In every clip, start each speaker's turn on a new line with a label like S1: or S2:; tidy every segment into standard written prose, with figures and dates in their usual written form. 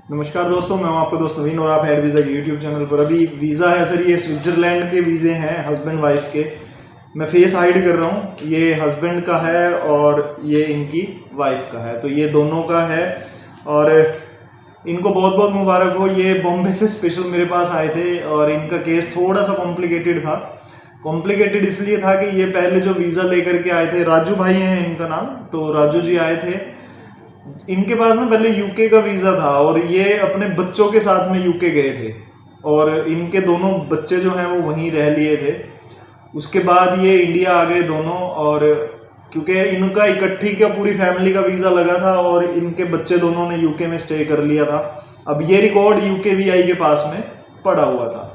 S1: नमस्कार दोस्तों, मैं हूं आपका दोस्त नवीन और आप हेड वीज़ा के यूट्यूब चैनल पर। अभी वीज़ा है सर, ये स्विट्जरलैंड के वीज़े हैं हस्बैंड वाइफ के। मैं फेस हाइड कर रहा हूं। ये हस्बैंड का है और ये इनकी वाइफ का है, तो ये दोनों का है और इनको बहुत बहुत मुबारक हो। ये बॉम्बे से स्पेशल मेरे पास आए थे और इनका केस थोड़ा सा कॉम्प्लिकेटेड था। कॉम्प्लिकेटेड इसलिए था कि ये पहले जो वीज़ा लेकर के आए थे, राजू भाई हैं इनका नाम, तो राजू जी आए थे। इनके पास ना पहले यूके का वीज़ा था और ये अपने बच्चों के साथ में यूके गए थे और इनके दोनों बच्चे जो हैं वो वहीं रह लिए थे। उसके बाद ये इंडिया आ गए दोनों, और क्योंकि इनका इकट्ठी का पूरी फैमिली का वीज़ा लगा था और इनके बच्चे दोनों ने यूके में स्टे कर लिया था। अब ये रिकॉर्ड यूके वीआई के पास में पड़ा हुआ था।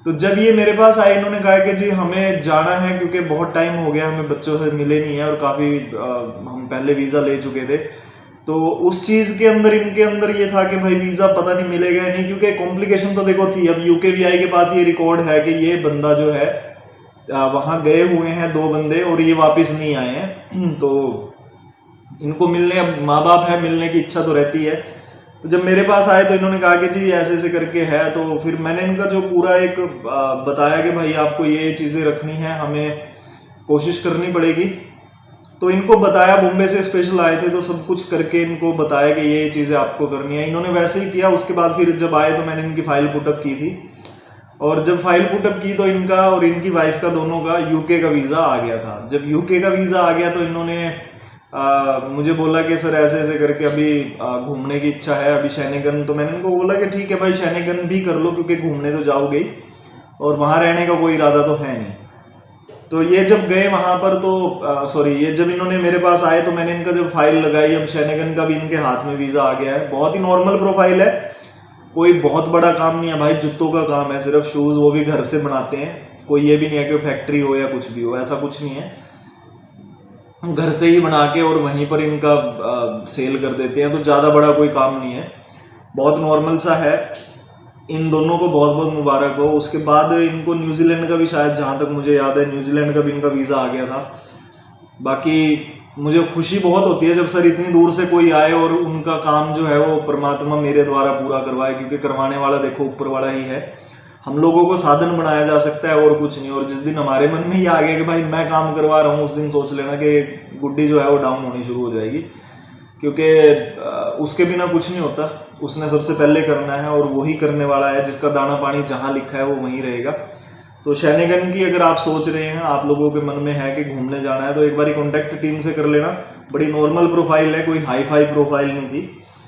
S1: तो जब ये मेरे पास आए, इन्होंने कहा कि जी हमें जाना है क्योंकि बहुत टाइम हो गया, हमें बच्चों से मिले नहीं है और काफ़ी हम पहले वीज़ा ले चुके थे। तो उस चीज़ के अंदर इनके अंदर ये था कि भाई वीज़ा पता नहीं मिलेगा या नहीं, क्योंकि कॉम्प्लिकेशन तो देखो थी। अब यूके वीआई के पास ये रिकॉर्ड है कि ये बंदा जो है वहाँ गए हुए हैं 2 बंदे और ये वापस नहीं आए हैं। तो इनको मिलने, अब माँ बाप है, मिलने की इच्छा तो रहती है। तो जब मेरे पास आए तो इन्होंने कहा कि जी ऐसे ऐसे करके है। तो फिर मैंने इनका जो पूरा एक बताया कि भाई आपको ये चीज़ें रखनी है, हमें कोशिश करनी पड़ेगी। तो इनको बताया, बॉम्बे से स्पेशल आए थे तो सब कुछ करके इनको बताया कि ये चीज़ें आपको करनी है। इन्होंने वैसे ही किया। उसके बाद फिर जब आए तो मैंने इनकी फ़ाइल पुटअप की थी और जब फाइल पुटअप की तो इनका और इनकी वाइफ का दोनों का यूके का वीज़ा आ गया था। जब यूके का वीज़ा आ गया तो इन्होंने मुझे बोला कि सर ऐसे ऐसे करके अभी घूमने की इच्छा है, अभी शैनिगन। तो मैंने इनको बोला कि ठीक है भाई, शैनिगन भी कर लो क्योंकि घूमने तो जाओगे ही और वहाँ रहने का कोई इरादा तो है नहीं। तो ये जब गए वहाँ पर तो ये जब इन्होंने मेरे पास आए तो मैंने इनका जब फाइल लगाई, अब शैनिगन का भी इनके हाथ में वीज़ा आ गया है। बहुत ही नॉर्मल प्रोफाइल है, कोई बहुत बड़ा काम नहीं है भाई, जूतों का काम है सिर्फ, शूज़ वो भी घर से बनाते हैं। कोई ये भी नहीं है कि फैक्ट्री हो या कुछ भी हो, ऐसा कुछ नहीं है। घर से ही बना के और वहीं पर इनका सेल कर देते हैं। तो ज़्यादा बड़ा कोई काम नहीं है, बहुत नॉर्मल सा है। इन दोनों को बहुत बहुत मुबारक हो। उसके बाद इनको न्यूजीलैंड का भी, शायद जहाँ तक मुझे याद है, न्यूजीलैंड का भी इनका वीज़ा आ गया था। बाकी मुझे खुशी बहुत होती है जब सर इतनी दूर से कोई आए और उनका काम जो है वो परमात्मा मेरे द्वारा पूरा करवाए, क्योंकि करवाने वाला देखो ऊपर वाला ही है। हम लोगों को साधन बनाया जा सकता है और कुछ नहीं। और जिस दिन हमारे मन में ये आ गया कि भाई मैं काम करवा रहा हूँ, उस दिन सोच लेना कि गुड्डी जो है वो डाउन होनी शुरू हो जाएगी, क्योंकि उसके बिना कुछ नहीं होता। उसने सबसे पहले करना है और वही करने वाला है। जिसका दाना पानी जहाँ लिखा है वो वहीं रहेगा। तो शैनिगन की अगर आप सोच रहे हैं, आप लोगों के मन में है कि घूमने जाना है, तो एक बार कॉन्टैक्ट टीम से कर लेना। बड़ी नॉर्मल प्रोफाइल है, कोई हाई फाई प्रोफाइल नहीं थी,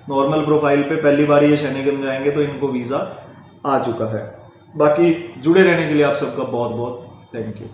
S1: नॉर्मल प्रोफाइल पे पहली बार ये शैनिगन जाएंगे तो इनको वीज़ा आ चुका है। बाकी जुड़े रहने के लिए आप सबका बहुत बहुत थैंक यू।